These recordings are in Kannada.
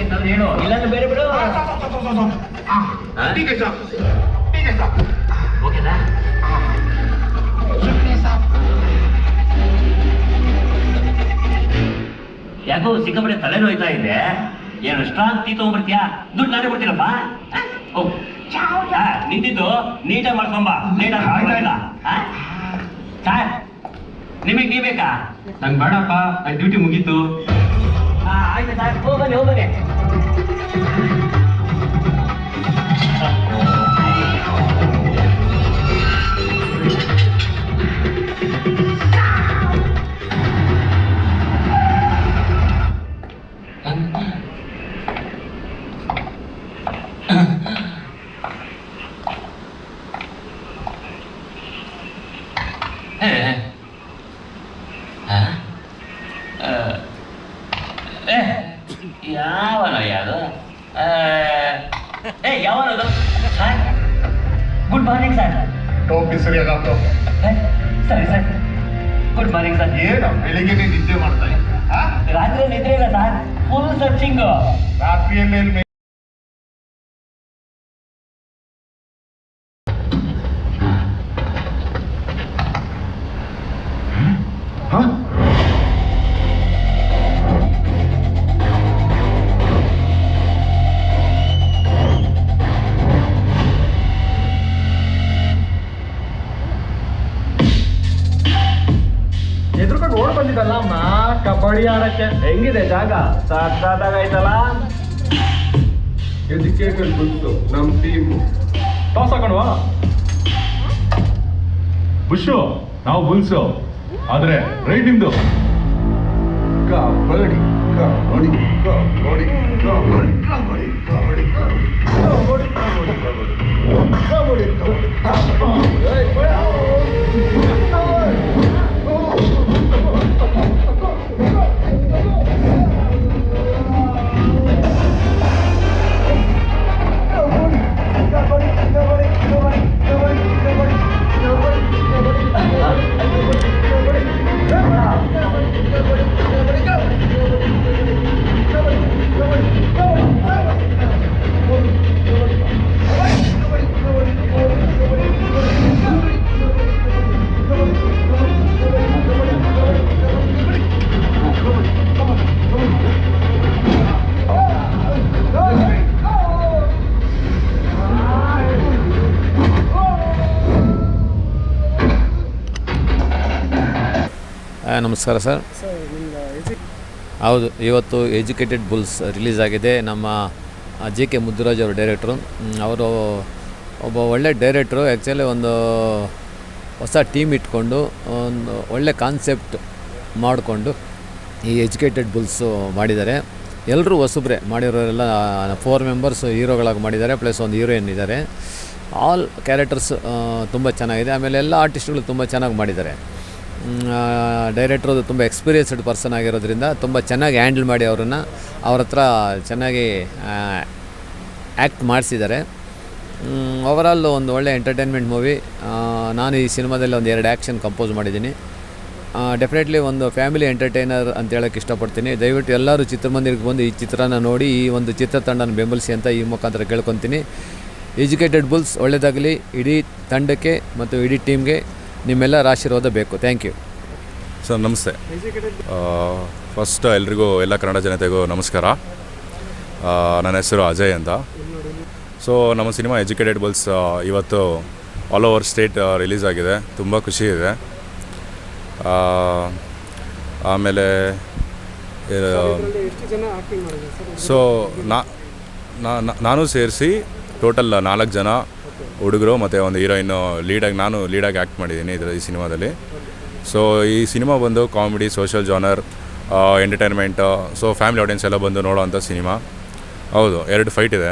ಹೋಗಿತ್ತಂದ್ರೆ ಹೇಳು, ಇಲ್ಲಾಂದ್ರೆ ಬೇರೆ ಬಿಡು. ಓಕೆನಾ? ಯಾಕೋ ಸಿಕ್ಕಾಪಟ್ಟೆ ತಲೆನೋಯ್ತಾ ಇದೆ. ಏನು ಸ್ಟ್ರಾಂಗ್ ಟೀ ತಗೊಂಡ್ಬರ್ತೀಯಾ? ದುಡ್ಡು ನಾನೇ ಕೊಡ್ತೀನಪ್ಪ. ನಿಂತಿದ್ದು ನೀಟಾಗಿ ಮಾಡ್ಕೊಂಬ. ಲೇಟ್ ಆಗಿಲ್ಲ ಸರ್. ನಿಮಗೆ ನೀ ಬೇಕಾ? ನಂಗೆ ಬೇಡಪ್ಪ, ನನ್ನ ಡ್ಯೂಟಿ ಮುಗೀತು. ಆಯ್ತು ಸರ್, ಹೋಗ್ಬನ್ನಿ ಹೋಗ್ಬನ್ನಿ. ಯಾವನ ಯಾವುದು? ಯಾವನದು ಸರ್? Good morning sir. ಟೋಪಿ ಸರಿಯಾದ ಸರಿ ಸರ್, ಗುಡ್ ಮಾರ್ನಿಂಗ್ ಸರ್. ಏನು ಬೆಳಿಗ್ಗೆ ನಿದ್ದೆ ಮಾಡ್ತಾ ಇದ್ದ? ರಾತ್ರಿ ನಿದ್ರೆ ಇಲ್ಲ ಸರ್, ಫುಲ್ ಸರ್ಚಿಂಗು. ರಾತ್ರಿಯಲ್ಲಿ ಎದುರ್ಕೊಂಡು ಓಡ್ ಬಂದಿದ್ದಲ್ಲ ಅಮ್ಮ ಕಬಡ್ಡಿ ಆಡಕ್ಕೆ. ಹೆಂಗಿದೆ ಜಾಗ? ಸಾಕಾಗೈತಲ್ಲ. ಎಜುಕೇಟೆಡ್ ಬುಲ್ಸು ನಮ್ಮ ಟೀಮು. ಟಾಸ್ ಹಾಕೊಂಡ್ವಾ? ಬುಷು ನಾವು ಬುಲ್ಸು, ಆದ್ರೆ ರೈಟ್ ನಿಮ್ದು. ಕಬಡ್ಡಿ ಕಬಡ್ಡಿ ಕಬಡ್ಡಿ ಕಬಡ್ಡಿ ಕಬಡ್ಡಿ ಕಬಡ್ಡಿ ಕಬಡ್ಡಿ ಕಬಡ್ಡಿ ನಮಸ್ಕಾರ ಸರ್. ಹೌದು, ಇವತ್ತು ಎಜುಕೇಟೆಡ್ ಬುಲ್ಸ್ ರಿಲೀಸ್ ಆಗಿದೆ. ನಮ್ಮ ಜಿ ಕೆ ಮುದ್ದುರಾಜ್ ಅವರು ಡೈರೆಕ್ಟ್ರು. ಅವರು ಒಬ್ಬ ಒಳ್ಳೆ ಡೈರೆಕ್ಟ್ರು. ಆ್ಯಕ್ಚುಲಿ ಒಂದು ಹೊಸ ಟೀಮ್ ಇಟ್ಕೊಂಡು ಒಂದು ಒಳ್ಳೆ ಕಾನ್ಸೆಪ್ಟ್ ಮಾಡಿಕೊಂಡು ಈ ಎಜುಕೇಟೆಡ್ ಬುಲ್ಸು ಮಾಡಿದ್ದಾರೆ. ಎಲ್ಲರೂ ಹೊಸಬ್ರೆ ಮಾಡಿರೋರೆಲ್ಲ 4 ಮೆಂಬರ್ಸ್ ಹೀರೋಗಳಾಗಿ ಮಾಡಿದ್ದಾರೆ, ಪ್ಲಸ್ ಒಂದು ಹೀರೋಯಿನ್ ಇದ್ದಾರೆ. ಆಲ್ ಕ್ಯಾರೆಕ್ಟರ್ಸ್ ತುಂಬ ಚೆನ್ನಾಗಿದೆ. ಆಮೇಲೆ ಎಲ್ಲ ಆರ್ಟಿಸ್ಟ್ಗಳು ತುಂಬ ಚೆನ್ನಾಗಿ ಮಾಡಿದ್ದಾರೆ. ಡೈರೆಕ್ಟ್ರು ತುಂಬ ಎಕ್ಸ್ಪೀರಿಯನ್ಸ್ಡ್ ಪರ್ಸನ್ ಆಗಿರೋದ್ರಿಂದ ತುಂಬ ಚೆನ್ನಾಗಿ ಹ್ಯಾಂಡಲ್ ಮಾಡಿ ಅವ್ರ ಹತ್ರ ಚೆನ್ನಾಗಿ ಆ್ಯಕ್ಟ್ ಮಾಡಿಸಿದ್ದಾರೆ. ಓವರಾಲ್ ಒಂದು ಒಳ್ಳೆ ಎಂಟರ್ಟೈನ್ಮೆಂಟ್ ಮೂವಿ. ನಾನು ಈ ಸಿನಿಮಾದಲ್ಲಿ ಒಂದು 2 ಆ್ಯಕ್ಷನ್ ಕಂಪೋಸ್ ಮಾಡಿದ್ದೀನಿ. ಡೆಫಿನೆಟ್ಲಿ ಒಂದು ಫ್ಯಾಮಿಲಿ ಎಂಟರ್ಟೈನರ್ ಅಂತ ಹೇಳೋಕ್ಕೆ ಇಷ್ಟಪಡ್ತೀನಿ. ದಯವಿಟ್ಟು ಎಲ್ಲರೂ ಚಿತ್ರಮಂದಿರಕ್ಕೆ ಬಂದು ಈ ಚಿತ್ರನ ನೋಡಿ ಈ ಒಂದು ಚಿತ್ರತಂಡನ ಬೆಂಬಲಿಸಿ ಅಂತ ಈ ಮುಖಾಂತರ ಕೇಳ್ಕೊತೀನಿ. ಎಜುಕೇಟೆಡ್ ಬುಲ್ಸ್ ಒಳ್ಳೆಯದಾಗಲಿ ಇಡೀ ತಂಡಕ್ಕೆ ಮತ್ತು ಇಡೀ ಟೀಮ್ಗೆ. ನಿಮ್ಮೆಲ್ಲರ ಆಶೀರ್ವಾದ ಬೇಕು. Thank you sir. ನಮಸ್ತೆ. ಫಸ್ಟ್ ಎಲ್ರಿಗೂ, ಎಲ್ಲ ಕನ್ನಡ ಜನತೆಗೂ ನಮಸ್ಕಾರ. ನನ್ನ ಹೆಸರು ಅಜಯ್ ಅಂತ. ಸೊ ನಮ್ಮ ಸಿನಿಮಾ ಎಜುಕೇಟೆಡ್ ಬುಲ್ಸ್ ಇವತ್ತು ಆಲ್ ಓವರ್ ಸ್ಟೇಟ್ ರಿಲೀಸ್ ಆಗಿದೆ. ತುಂಬ ಖುಷಿ ಇದೆ. ಆಮೇಲೆ ಸೊ ನಾನು ಸೇರಿಸಿ ಟೋಟಲ್ 4 ಜನ ಹುಡುಗರು ಮತ್ತು ಒಂದು ಹೀರೋಯಿನ್ನು ನಾನು ಲೀಡಾಗಿ ಆ್ಯಕ್ಟ್ ಮಾಡಿದ್ದೀನಿ ಈ ಸಿನಿಮಾದಲ್ಲಿ. ಸೊ ಈ ಸಿನಿಮಾ ಬಂದು comedy, social genre, entertainment, so family audience ಎಲ್ಲ ಬಂದು ನೋಡೋವಂಥ ಸಿನಿಮಾ. ಹೌದು, 2 ಫೈಟ್ ಇದೆ.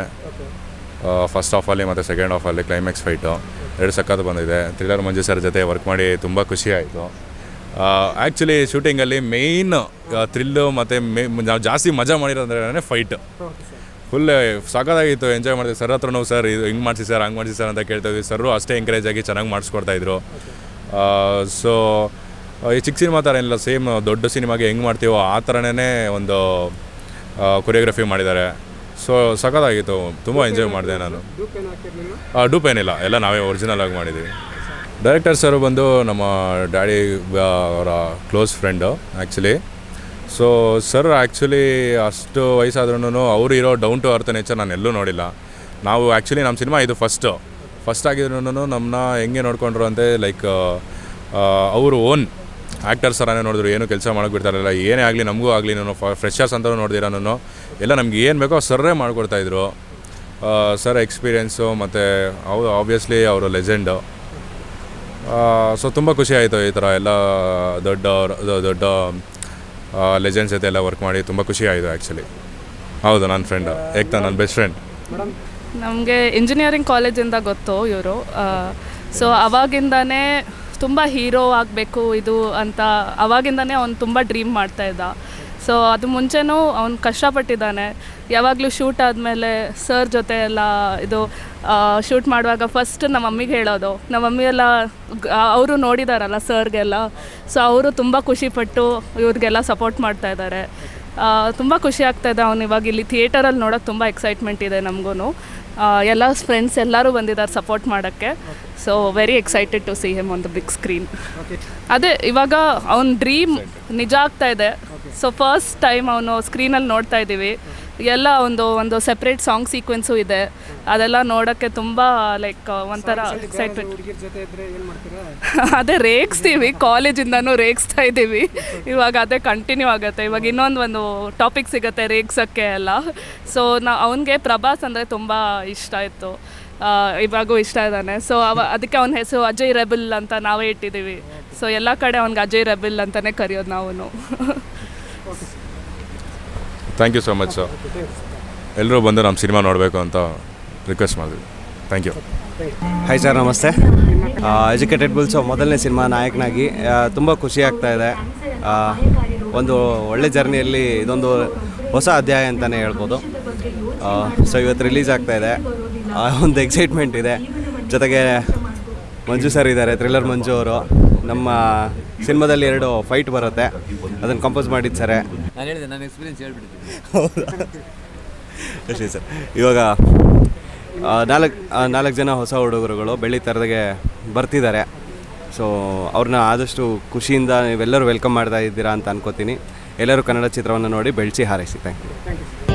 ಫಸ್ಟ್ ಹಾಫಲ್ಲಿ ಮತ್ತು ಸೆಕೆಂಡ್ ಹಾಫಲ್ಲಿ ಕ್ಲೈಮ್ಯಾಕ್ಸ್ ಫೈಟು 2 ಸಖತ್ತು ಬಂದಿದೆ. ಥ್ರಿಲ್ಲರ್ ಮಂಜು ಸರ್ ಜೊತೆ ವರ್ಕ್ ಮಾಡಿ ತುಂಬ ಖುಷಿ ಆಯಿತು. ಆ್ಯಕ್ಚುಲಿ ಶೂಟಿಂಗಲ್ಲಿ ಮೇಯ್ನ್ ಥ್ರಿಲ್ಲು ಮತ್ತು ನಾವು ಜಾಸ್ತಿ ಮಜಾ ಮಾಡಿರೋದಂದ್ರೆ ಫೈಟ್. ಫುಲ್ ಸಾಕಾಗಿತ್ತು, ಎಂಜಾಯ್ ಮಾಡ್ತೀವಿ. ಸರ್ ಹತ್ರ ನಾವು ಸರ್ ಇದು ಹಿಂಗೆ ಮಾಡಿಸಿ ಸರ್, ಹಂಗೆ ಮಾಡಿಸಿ ಸರ್ ಅಂತ ಕೇಳ್ತಾಯಿದ್ವಿ. ಸರ್ರು ಅಷ್ಟೇ ಎಂಕರೇಜ್ ಆಗಿ ಚೆನ್ನಾಗಿ ಮಾಡಿಸ್ಕೊಡ್ತಾಯಿದ್ರು. ಸೊ ಈ ಚಿಕ್ಕ ಸಿನಿಮಾ ಥರ ಏನಿಲ್ಲ, ಸೇಮ್ ದೊಡ್ಡ ಸಿನಿಮಾಗೆ ಹೆಂಗೆ ಮಾಡ್ತೀವೋ ಆ ಥರನೇ ಒಂದು ಕೊರಿಯೋಗ್ರಫಿ ಮಾಡಿದ್ದಾರೆ. ಸೊ ಸಖತ್ತಾಗಿತ್ತು, ತುಂಬ ಎಂಜಾಯ್ ಮಾಡಿದೆ ನಾನು. ಡೂಪ್ ಏನಿಲ್ಲ, ಎಲ್ಲ ನಾವೇ ಒರಿಜಿನಲ್ ಆಗಿ ಮಾಡಿದ್ದೀವಿ. ಡೈರೆಕ್ಟರ್ ಸರ್ ಬಂದು ನಮ್ಮ ಡ್ಯಾಡಿ ಅವರ close friend actually. So sir actually ಅಷ್ಟು ವಯಸ್ಸಾದ್ರೂ ಅವರು ಇರೋ ಡೌನ್ ಟು ಅರ್ತ್ ನೇಚರ್ ನಾನು ಎಲ್ಲೂ ನೋಡಿಲ್ಲ. ನಾವು ಆ್ಯಕ್ಚುಲಿ ನಮ್ಮ ಸಿನಿಮಾ ಇದು ಫಸ್ಟ್ ಆಗಿದ್ರು ನಮ್ಮನ್ನ ಹೆಂಗೆ ನೋಡ್ಕೊಂಡ್ರು ಅಂದರೆ ಲೈಕ್ ಅವರು ಓನ್ ಆ್ಯಕ್ಟರ್ ಸರನೇ ನೋಡಿದ್ರು, ಏನು ಕೆಲಸ ಮಾಡೋಕ್ಕೆ ಬಿಡ್ತಾರಲ್ಲ, ಏನೇ ಆಗಲಿ ನಮಗೂ ಆಗಲಿ ನಾನು ಫ್ರೆಶರ್ಸ್ ಅಂತಲೂ ನೋಡಿದಿರ ನಾನು, ಎಲ್ಲ ನಮ್ಗೆ ಏನು ಬೇಕೋ ಸರ್ರೇ ಮಾಡಿಕೊಡ್ತಾಯಿದ್ರು. ಸರ್ ಎಕ್ಸ್ಪೀರಿಯೆನ್ಸು ಮತ್ತು ಅವರು ಆಬ್ವಿಯಸ್ಲಿ ಅವರು ಲೆಜೆಂಡು. ಸೊ ತುಂಬ ಖುಷಿ ಆಯಿತು ಈ ಥರ ಎಲ್ಲ ದೊಡ್ಡ ಲೆಜೆಂಡ್ಸ್ ಜೊತೆ ಎಲ್ಲ ವರ್ಕ್ ಮಾಡಿ ತುಂಬ ಖುಷಿ ಆಯಿತು ಆ್ಯಕ್ಚುಲಿ. ಹೌದು, ನನ್ನ ಫ್ರೆಂಡ್ ಏಕ್ತಾ, ನನ್ನ ಬೆಸ್ಟ್ ಫ್ರೆಂಡ್. ನಮಗೆ ಇಂಜಿನಿಯರಿಂಗ್ ಕಾಲೇಜಿಂದ ಗೊತ್ತು ಇವರು. ಸೊ ಅವಾಗಿಂದನೇ ತುಂಬ ಹೀರೋ ಆಗಬೇಕು ಇದು ಅಂತ ಅವಾಗಿಂದನೇ ಅವ್ನು ತುಂಬ ಡ್ರೀಮ್ ಮಾಡ್ತಾಯಿದ್ದ. ಸೊ ಅದು ಮುಂಚೆನೂ ಅವ್ನು ಕಷ್ಟಪಟ್ಟಿದ್ದಾನೆ. ಯಾವಾಗಲೂ ಶೂಟ್ ಆದಮೇಲೆ ಸರ್ ಜೊತೆ ಎಲ್ಲ ಇದು ಶೂಟ್ ಮಾಡುವಾಗ ಫಸ್ಟ್ ನಮ್ಮ ಮಮ್ಮಿಗೆ ಹೇಳೋದು. ನಮ್ಮ ಮಮ್ಮಿ ಎಲ್ಲ ಅವರು ನೋಡಿದಾರಲ್ಲ ಸರ್ಗೆಲ್ಲ, ಸೊ ಅವರು ತುಂಬ ಖುಷಿಪಟ್ಟು ಇವ್ರಿಗೆಲ್ಲ ಸಪೋರ್ಟ್ ಮಾಡ್ತಾಯಿದ್ದಾರೆ. ತುಂಬ ಖುಷಿ ಆಗ್ತಾಯಿದೆ. ಅವ್ನು ಇವಾಗ ಇಲ್ಲಿ ಥಿಯೇಟರಲ್ಲಿ ನೋಡೋಕ್ಕೆ ತುಂಬ ಎಕ್ಸೈಟ್ಮೆಂಟ್ ಇದೆ ನಮಗೂ. ಎಲ್ಲ ಫ್ರೆಂಡ್ಸ್ ಎಲ್ಲರೂ ಬಂದಿದ್ದಾರೆ ಸಪೋರ್ಟ್ ಮಾಡೋಕ್ಕೆ. So very excited to see him on the big screen. ಅದೇ ಇವಾಗ ಅವ್ನ ಡ್ರೀಮ್ ನಿಜ ಆಗ್ತಾ ಇದೆ. ಸೊ ಫಸ್ಟ್ ಟೈಮ್ ಅವನು ಸ್ಕ್ರೀನಲ್ಲಿ ನೋಡ್ತಾ ಇದ್ದೀವಿ. ಎಲ್ಲ ಒಂದು ಸೆಪ್ರೇಟ್ ಸಾಂಗ್ ಸೀಕ್ವೆನ್ಸು ಇದೆ. ಅದೆಲ್ಲ ನೋಡೋಕ್ಕೆ ತುಂಬ ಲೈಕ್ ಒಂಥರ ಎಕ್ಸೈಟ್ಮೆಂಟ್. ಅದೇ ರೇಗಿಸ್ತೀವಿ, ಕಾಲೇಜಿಂದನೂ ರೇಗಿಸ್ತಾ ಇದ್ದೀವಿ. ಇವಾಗ ಅದೇ ಕಂಟಿನ್ಯೂ ಆಗುತ್ತೆ. ಇವಾಗ ಇನ್ನೊಂದು ಟಾಪಿಕ್ ಸಿಗುತ್ತೆ ರೇಗ್ಸೋಕ್ಕೆ ಎಲ್ಲ. ಸೊ ಅವನಿಗೆ ಪ್ರಭಾಸ್ ಅಂದರೆ ತುಂಬ ಇಷ್ಟ ಇತ್ತು, ಇವಾಗೂ ಇಷ್ಟ ಇದ್ದಾನೆ. ಸೊ ಅದಕ್ಕೆ ಅವನ ಹೆಸರು ಅಜಯ್ ರೆಬಲ್ ಅಂತ ನಾವೇ ಇಟ್ಟಿದ್ದೀವಿ. ಸೊ ಎಲ್ಲ ಕಡೆ ಅವ್ನಿಗೆ ಅಜಯ್ ರೆಬಲ್ ಅಂತಲೇ ಕರೆಯೋದು ನಾವು. Thank you so much sir. ಎಲ್ಲರೂ ಬಂದು ನಮ್ಮ ಸಿನಿಮಾ ನೋಡಬೇಕು ಅಂತ ರಿಕ್ವೆಸ್ಟ್ ಮಾಡಿದ್ವಿ. Thank you. ಹಾಯ್ ಸರ್, ನಮಸ್ತೆ. ಎಜುಕೇಟೆಡ್ ಬುಲ್ಸು ಮೊದಲನೇ ಸಿನಿಮಾ ನಾಯಕನಾಗಿ ತುಂಬ ಖುಷಿ ಆಗ್ತಾ ಇದೆ. ಒಂದು ಒಳ್ಳೆ ಜರ್ನಿಯಲ್ಲಿ ಇದೊಂದು ಹೊಸ ಅಧ್ಯಾಯ ಅಂತಲೇ ಹೇಳ್ಬೋದು. ಸೊ ಇವತ್ತು ರಿಲೀಸ್ ಆಗ್ತಾ ಇದೆ, ಒಂದು ಎಕ್ಸೈಟ್ಮೆಂಟ್ ಇದೆ. ಜೊತೆಗೆ ಮಂಜು ಸರ್ ಇದ್ದಾರೆ, ಥ್ರಿಲ್ಲರ್ ಮಂಜು ಅವರು. ನಮ್ಮ ಸಿನಿಮಾದಲ್ಲಿ 2 ಫೈಟ್ ಬರುತ್ತೆ, ಅದನ್ನು ಕಂಪೋಸ್ ಮಾಡಿದ್ದು ಸರ್. ನಾನು ಹೇಳಿದೆ, ನನ್ನ ಎಕ್ಸ್ಪೀರಿಯನ್ಸ್ ಹೇಳ್ಬಿಡ್ತೀನಿ. ಹೌದಾ? ಅಷ್ಟೇ ಸರ್. ಇವಾಗ 4 ಜನ ಹೊಸ ಹುಡುಗರುಗಳು ಬೆಳ್ಳಿ ಥರದಾಗೆ ಬರ್ತಿದ್ದಾರೆ. ಸೊ ಅವ್ರನ್ನ ಆದಷ್ಟು ಖುಷಿಯಿಂದ ನೀವೆಲ್ಲರೂ ವೆಲ್ಕಮ್ ಮಾಡ್ತಾ ಇದ್ದೀರಾ ಅಂತ ಅನ್ಕೋತೀನಿ. ಎಲ್ಲರೂ ಕನ್ನಡ ಚಿತ್ರವನ್ನು ನೋಡಿ ಬೆಳೆಸಿ ಹಾರೈಸಿ. Thank you.